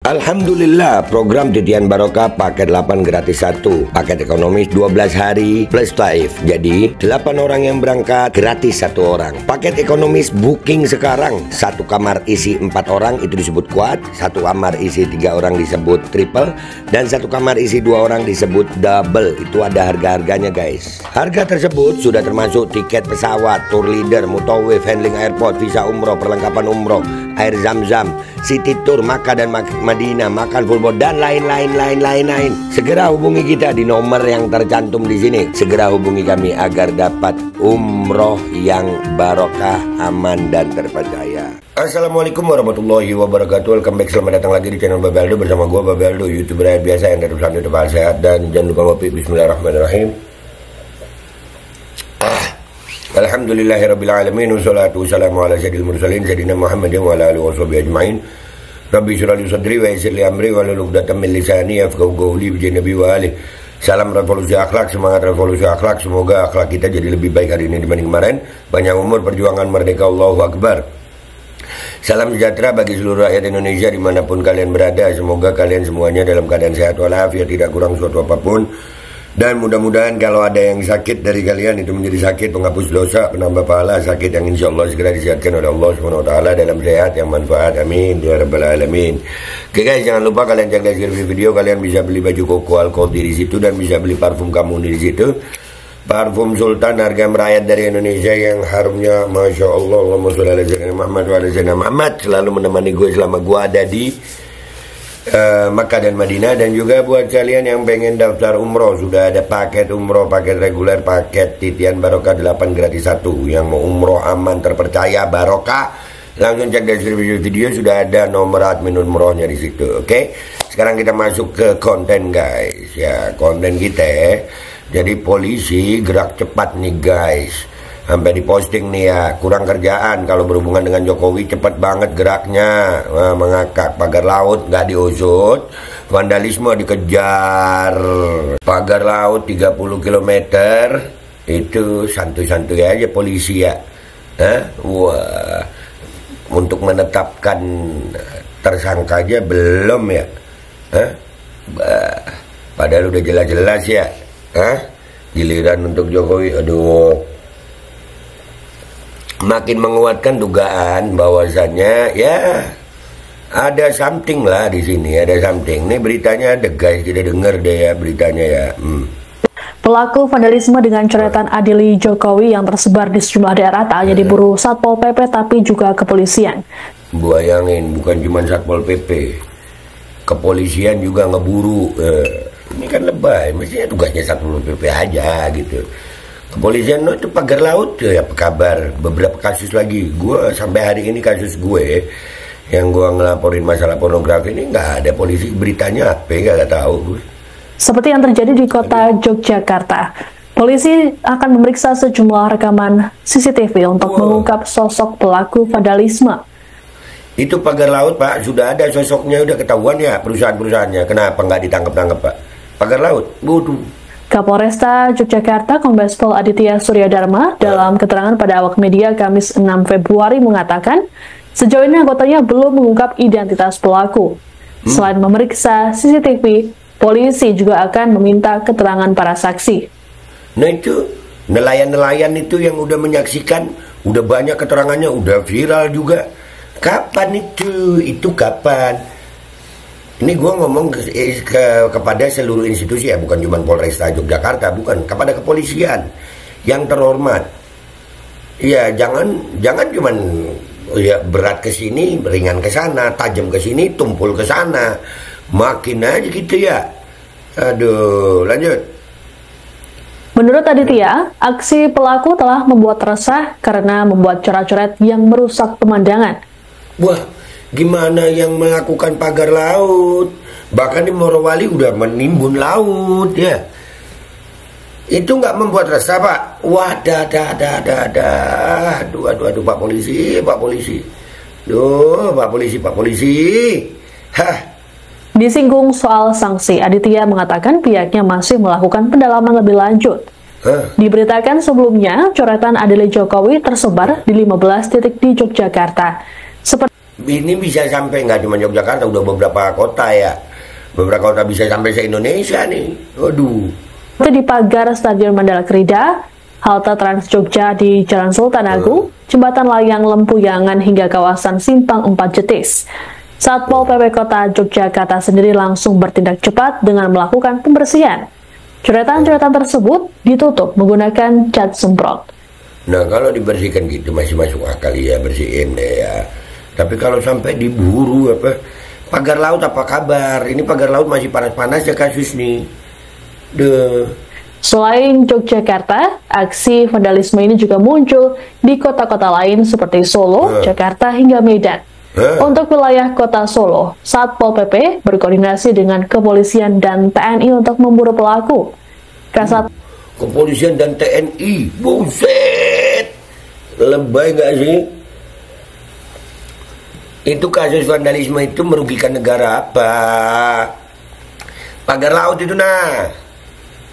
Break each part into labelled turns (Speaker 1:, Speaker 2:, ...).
Speaker 1: Alhamdulillah, program Titian Barokah paket 8 gratis 1, paket ekonomis 12 hari plus taif. Jadi 8 orang yang berangkat gratis 1 orang. Paket ekonomis booking sekarang, 1 kamar isi 4 orang itu disebut quad, 1 kamar isi 3 orang disebut triple, dan 1 kamar isi 2 orang disebut double. Itu ada harga-harganya guys. Harga tersebut sudah termasuk tiket pesawat, tour leader, mutawif, handling airport, visa umroh, perlengkapan umroh, air zam-zam, city tour, Makkah dan Madinah, makan full board, dan lain-lain. Segera hubungi kita di nomor yang tercantum di sini. Segera hubungi kami agar dapat umroh yang barokah, aman dan terpercaya. Assalamualaikum warahmatullahi wabarakatuh. Welcome back, selamat datang lagi di channel Babe Aldo bersama gue Babe Aldo, YouTuber biasa yang terus tetap sehat, dan jangan lupa ngopi. Bismillahirrahmanirrahim. Alhamdulillahirrabbilalamin. Wassalatu wassalamu ala sayyidil mursalin Sayyidina Muhammadin wa ala alihi washabihi ajma'in. Rabbi syrah li sadri wa yassir li amri wa hlul 'uqdatam min lisani yafqahu qawli bi nabi wa alihi. Salam revolusi akhlak, semangat revolusi akhlak. Semoga akhlak kita jadi lebih baik hari ini dibanding kemarin. Panjang umur, perjuangan merdeka, Allahu Akbar. Salam sejahtera bagi seluruh rakyat Indonesia dimanapun kalian berada. Semoga kalian semuanya dalam keadaan sehat walafiat, tidak kurang suatu apapun. Dan mudah-mudahan kalau ada yang sakit dari kalian itu menjadi sakit penghapus dosa, penambah pahala, sakit yang insya Allah segera disehatkan oleh Allah SWT dalam sehat yang manfaat. Amin ya rabbal alamin. Oke guys, jangan lupa kalian jaga share video, kalian bisa beli baju koko Alkoti di situ, dan bisa beli parfum kamu di situ. Parfum Sultan harga merayat dari Indonesia yang harumnya Masya Allah. Allahumma sholli ala sayyidina Muhammad wa ala sayyidina Muhammad selalu menemani gue selama gue ada di Makkah dan Madinah. Dan juga buat kalian yang pengen daftar umroh, sudah ada paket umroh, paket reguler, paket Titian Barokah 8 gratis 1. Yang mau umroh aman terpercaya barokah, langsung cek deskripsi video, sudah ada nomor admin umrohnya di situ. Oke, sekarang kita masuk ke konten guys. Ya, konten kita jadi polisi gerak cepat nih guys. Sampai diposting nih ya, kurang kerjaan kalau berhubungan dengan Jokowi, cepat banget geraknya. Mengakak pagar laut nggak diusut, vandalisme dikejar. Pagar laut 30 km itu santuy-santuy aja polisi ya. Wah, untuk menetapkan tersangka aja belum ya. Padahal udah jelas-jelas ya. Giliran untuk Jokowi, aduh. Makin menguatkan dugaan bahwasannya ya ada something lah di sini, ada something. Ini beritanya ada guys, kita denger deh ya beritanya ya.
Speaker 2: Pelaku vandalisme dengan coretan Adili Jokowi yang tersebar di sejumlah daerah tak hanya diburu Satpol PP tapi juga kepolisian.
Speaker 1: Bayangin, bukan cuma Satpol PP, kepolisian juga ngeburu. Ini kan lebay, mestinya tugasnya Satpol PP aja gitu. Kepolisian itu pagar laut ya, apa kabar? Beberapa kasus lagi, gue sampai hari ini kasus gue yang gue ngelaporin masalah pornografi ini nggak ada polisi, beritanya apa nggak tahu gue.
Speaker 2: Seperti yang terjadi di kota Yogyakarta, polisi akan memeriksa sejumlah rekaman CCTV untuk mengungkap sosok pelaku vandalisme.
Speaker 1: Itu pagar laut pak, sudah ada sosoknya, udah ketahuan ya perusahaan-perusahaannya, kenapa nggak ditangkap-tangkap pak? Pagar laut, bodoh.
Speaker 2: Kapolresta Yogyakarta Kombes Pol Aditya Suryadharma dalam keterangan pada awak media Kamis 6 Februari mengatakan sejauh ini anggotanya belum mengungkap identitas pelaku. Selain memeriksa CCTV, polisi juga akan meminta keterangan para saksi.
Speaker 1: Nah itu nelayan-nelayan itu yang udah menyaksikan, udah banyak keterangannya, udah viral juga. Kapan itu? Itu kapan? Ini gue ngomong kepada seluruh institusi ya, bukan cuma Polresta Yogyakarta, bukan, kepada kepolisian yang terhormat. Ya jangan cuma ya berat ke sini, ringan ke sana, tajam ke sini, tumpul ke sana, makin aja gitu ya. Aduh, lanjut.
Speaker 2: Menurut Aditya, aksi pelaku telah membuat resah karena membuat coret-coret yang merusak pemandangan.
Speaker 1: Wah, gimana yang melakukan pagar laut? Bahkan di Morowali udah menimbun laut ya. Itu nggak membuat resah pak? Wah, aduh Pak Polisi. Duh, Pak Polisi. Hah.
Speaker 2: Disinggung soal sanksi, Aditya mengatakan pihaknya masih melakukan pendalaman lebih lanjut. Diberitakan sebelumnya, coretan Adili Jokowi tersebar di 15 titik di Yogyakarta.
Speaker 1: Ini bisa sampai, nggak cuma Yogyakarta, udah beberapa kota ya. Beberapa kota bisa sampai se-Indonesia nih. Waduh.
Speaker 2: Itu di pagar Stadion Mandala Krida, halte Trans Jogja di Jalan Sultan Agung, Jembatan Layang Lempuyangan hingga kawasan Simpang 4 Jetis. Satpol PP Kota Yogyakarta sendiri langsung bertindak cepat dengan melakukan pembersihan. Coretan-coretan tersebut ditutup menggunakan cat semprot.
Speaker 1: Nah, kalau dibersihkan gitu masih masuk akal ya, bersihin deh ya. Tapi kalau sampai diburu apa, pagar laut apa kabar? Ini pagar laut masih panas-panas ya kasus nih.
Speaker 2: Selain Yogyakarta, aksi vandalisme ini juga muncul di kota-kota lain seperti Solo, Jakarta hingga Medan. Untuk wilayah kota Solo, Satpol PP berkoordinasi dengan kepolisian dan TNI untuk memburu pelaku.
Speaker 1: Kepolisian dan TNI, buset, lebay gak sih? Itu kasus vandalisme itu merugikan negara apa? Pagar laut itu nah.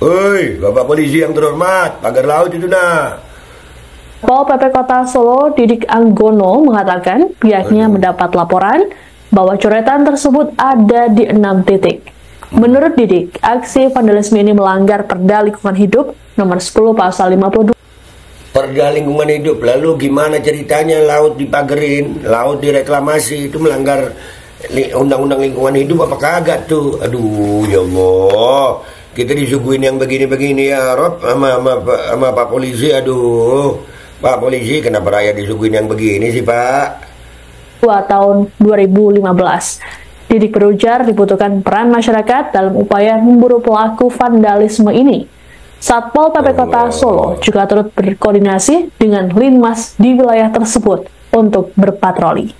Speaker 1: Hei, Bapak Polisi yang terhormat, pagar laut itu nah.
Speaker 2: Satpol PP Kota Solo, Didik Anggono, mengatakan pihaknya mendapat laporan bahwa coretan tersebut ada di 6 titik. Menurut Didik, aksi vandalisme ini melanggar Perda Lingkungan Hidup nomor 10 pasal 52.
Speaker 1: Perda Lingkungan Hidup, lalu gimana ceritanya laut dipagerin, laut direklamasi, itu melanggar Undang-Undang Lingkungan Hidup apa kagak tuh? Aduh, ya Allah. Kita disuguhin yang begini-begini ya Rob sama Pak Polisi. Aduh, Pak Polisi, kenapa rakyat disuguhin yang begini sih Pak?
Speaker 2: Tahun 2015, Didik berujar dibutuhkan peran masyarakat dalam upaya memburu pelaku vandalisme ini. Satpol PP Kota Solo juga turut berkoordinasi dengan Linmas di wilayah tersebut untuk berpatroli.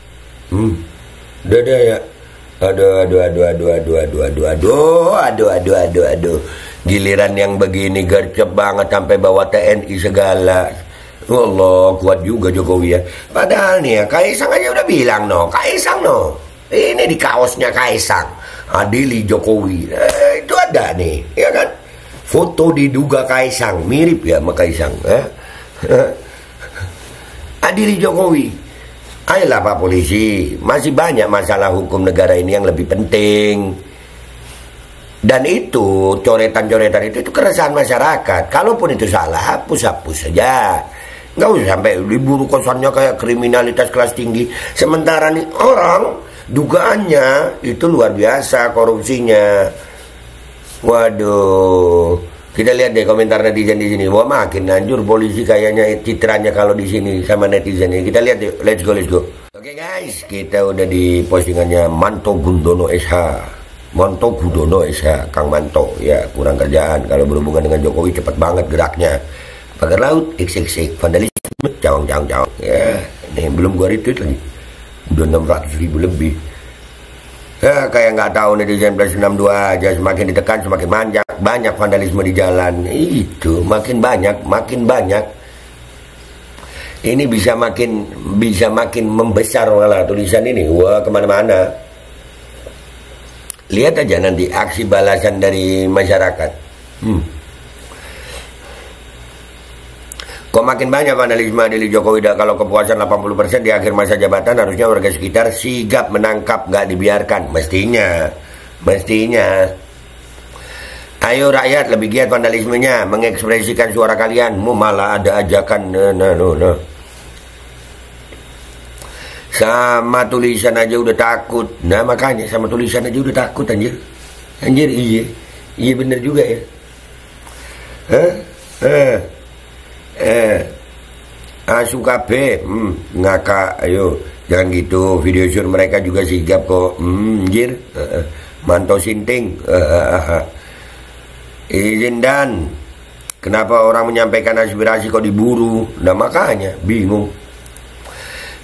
Speaker 1: Dadah ya. Aduh. Giliran yang begini gercep banget sampai bawa TNI segala. Allah, kuat juga Jokowi ya. Padahal nih ya, Kaisang aja udah bilang Kaisang ini di kaosnya Kaisang, adili Jokowi. Itu ada nih, ya kan? Foto diduga Kaisang, mirip ya sama Kaisang. Adili Jokowi. Ayolah Pak Polisi, masih banyak masalah hukum negara ini yang lebih penting. Dan itu, coretan-coretan itu keresahan masyarakat. Kalaupun itu salah, hapus-hapus saja. Nggak usah sampai diburu kosannya kayak kriminalitas kelas tinggi. Sementara nih orang, dugaannya itu luar biasa korupsinya. Waduh. Kita lihat deh komentar netizen di sini. Wah, makin anjur polisi kayaknya citranya kalau di sini sama netizen ini. Kita lihat yuk. Let's go. Oke guys, kita udah di postingannya Manto Gundono SH. Manto Gundono SH, Kang Manto. Ya, kurang kerjaan. Kalau berhubungan dengan Jokowi cepat banget geraknya. Pagar laut, XXX, vandalisme, cawang. Ya, ini belum gua retweet lagi. Udah 600.000 lebih. Ya, kayak nggak tahu netizen plus 62 aja, semakin ditekan semakin banyak vandalisme di jalan. Itu makin banyak. Ini bisa makin membesar malah tulisan ini. Wah, kemana-mana. Lihat aja nanti aksi balasan dari masyarakat. Kok makin banyak vandalisme di Jokowi? Kalau kepuasan 80% di akhir masa jabatan, harusnya warga sekitar sigap menangkap, nggak dibiarkan. Mestinya. Ayo rakyat, lebih giat vandalismenya, mengekspresikan suara kalian. Malah ada ajakan sama tulisan aja udah takut. Nah makanya sama tulisan aja udah takut anjir. Iya bener juga ya. Suka B ngakak, ayo jangan gitu. Video shoot mereka juga sigap kok. Anjir. Manto sinting. Izin dan kenapa orang menyampaikan aspirasi kok diburu? Nah makanya bingung.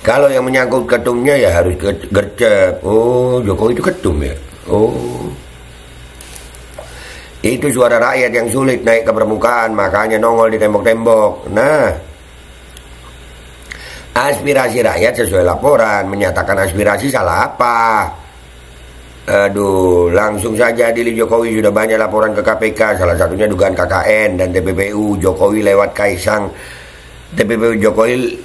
Speaker 1: Kalau yang menyangkut ketumnya ya harus gercep. Oh, Jokowi itu ketum ya. Oh, itu suara rakyat yang sulit naik ke permukaan, makanya nongol di tembok-tembok. Nah, aspirasi rakyat sesuai laporan, menyatakan aspirasi salah apa? Aduh, langsung saja Adili Jokowi sudah banyak laporan ke KPK, salah satunya dugaan KKN dan TPPU. Jokowi lewat Kaisang TPP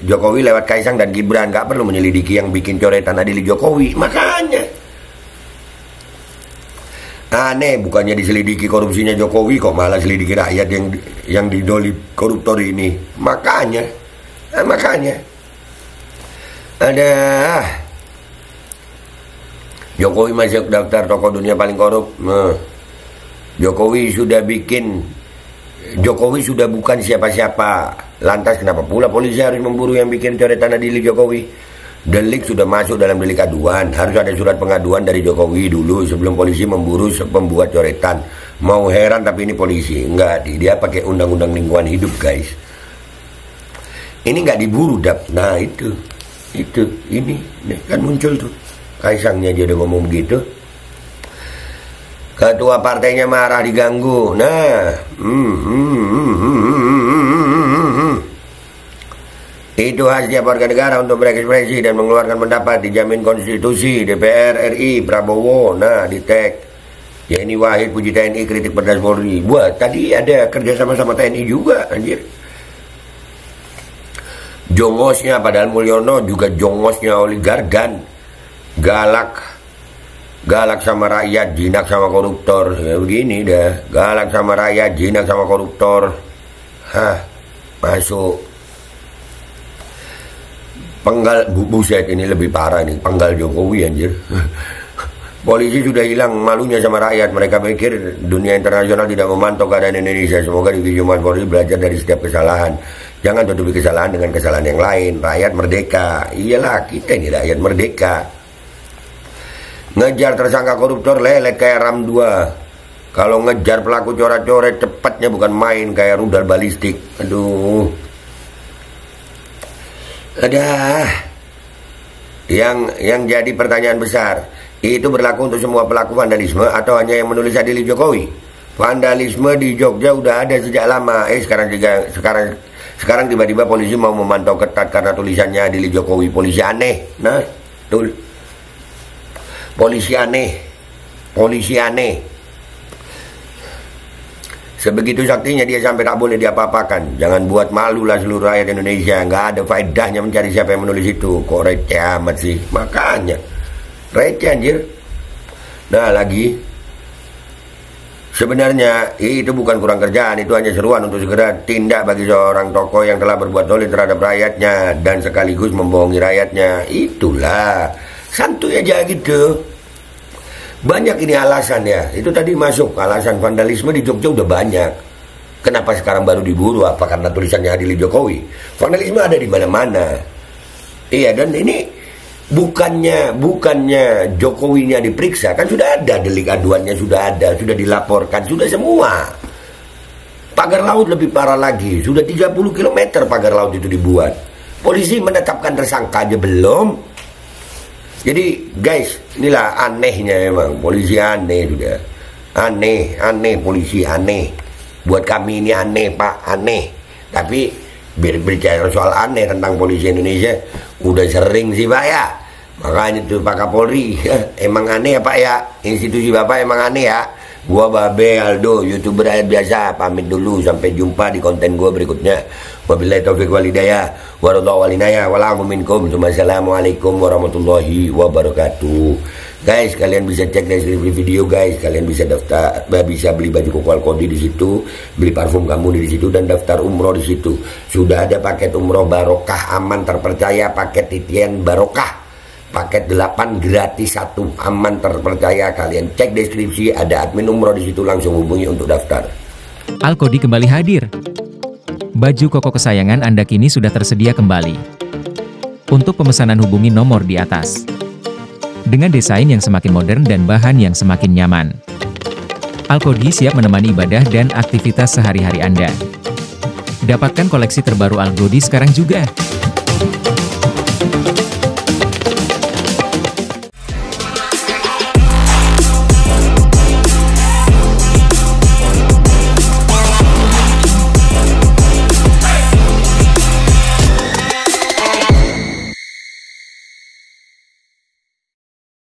Speaker 1: Jokowi lewat Kaisang dan Gibran, nggak perlu menyelidiki yang bikin coretan Adili Jokowi. Makanya aneh, bukannya diselidiki korupsinya Jokowi kok malah selidiki rakyat yang didoli koruptor ini. Makanya ada Jokowi masuk daftar tokoh dunia paling korup. Jokowi sudah bukan siapa-siapa. Lantas kenapa pula polisi harus memburu yang bikin coretan Adili Jokowi? Delik sudah masuk dalam delik aduan. Harus ada surat pengaduan dari Jokowi dulu sebelum polisi memburu pembuat coretan. Mau heran tapi ini polisi. Enggak, dia pakai undang-undang lingkungan hidup, guys. Ini nggak diburu, Dap. Nah ini kan muncul tuh. Kaisangnya aja udah ngomong begitu. Ketua partainya marah diganggu. Nah, itu hak setiap warga negara untuk berekspresi dan mengeluarkan pendapat, dijamin konstitusi. DPR RI Prabowo. Nah, di tag Yeni Wahid puji TNI, kritik pedas Polri. Buat tadi ada kerja sama TNI juga, anjir. Jongosnya padahal Mulyono juga jongosnya oligarkan. Galak sama rakyat, jinak sama koruptor. Ya begini dah, galak sama rakyat, jinak sama koruptor. Masuk. Penggal, buset ini lebih parah nih, penggal Jokowi anjir. Polisi sudah hilang malunya sama rakyat. Mereka pikir dunia internasional tidak memantau keadaan Indonesia. Semoga Divisi Humas Polri belajar dari setiap kesalahan. Jangan tutupi kesalahan dengan kesalahan yang lain. Rakyat merdeka. Iyalah, kita ini rakyat merdeka. Ngejar tersangka koruptor lelet kayak RAM 2. Kalau ngejar pelaku coret-coret cepatnya bukan main kayak rudal balistik. Aduh. Ada. Yang jadi pertanyaan besar, itu berlaku untuk semua pelaku vandalisme atau hanya yang menulis Adili Jokowi? Vandalisme di Jogja udah ada sejak lama. Sekarang tiba-tiba polisi mau memantau ketat karena tulisannya Adili Jokowi. Polisi aneh. Nah, betul. Polisi aneh. Sebegitu saktinya dia sampai tak boleh diapa-apakan. Jangan buat malu lah seluruh rakyat Indonesia. Nggak ada faedahnya mencari siapa yang menulis itu. Kok receh amat sih? Makanya receh anjir. Nah lagi, sebenarnya itu bukan kurang kerjaan. Itu hanya seruan untuk segera tindak bagi seorang tokoh yang telah berbuat zalim terhadap rakyatnya dan sekaligus membohongi rakyatnya. Itulah santuy aja gitu. Banyak ini alasan ya. Itu tadi masuk alasan vandalisme di Jogja udah banyak. Kenapa sekarang baru diburu? Apa karena tulisannya Adili Jokowi? Vandalisme ada di mana-mana. Iya, dan ini bukannya Jokowinya diperiksa, kan sudah ada delik aduannya, sudah ada, sudah dilaporkan, sudah semua. Pagar laut lebih parah lagi. Sudah 30 km pagar laut itu dibuat. Polisi menetapkan tersangka aja belum. Jadi guys, inilah anehnya emang. Polisi aneh sudah. Aneh polisi aneh. Buat kami ini aneh Pak, aneh. Tapi berbicara soal aneh tentang polisi Indonesia udah sering sih Pak ya. Makanya itu Pak Kapolri emang aneh ya Pak ya. Institusi Bapak emang aneh ya. Gua Babe Aldo, YouTuber rakyat biasa, pamit dulu. Sampai jumpa di konten gua berikutnya. Wabillahi taufiq wal hidayah. Waradhu walinaya walakum minkum. Assalamualaikum warahmatullahi wabarakatuh. Guys, kalian bisa cek deskripsi video guys. Kalian bisa daftar, bisa beli baju koko Alkodi di situ, beli parfum kamu di situ, dan daftar umroh di situ. Sudah ada paket umroh barokah, aman, terpercaya, paket titian barokah. Paket 8 gratis 1, aman, terpercaya. Kalian cek deskripsi, ada admin umroh di situ, langsung hubungi untuk daftar.
Speaker 3: Alkodi kembali hadir. Baju koko kesayangan Anda kini sudah tersedia kembali. Untuk pemesanan hubungi nomor di atas. Dengan desain yang semakin modern dan bahan yang semakin nyaman. Alkodi siap menemani ibadah dan aktivitas sehari-hari Anda. Dapatkan koleksi terbaru Alkodi sekarang juga.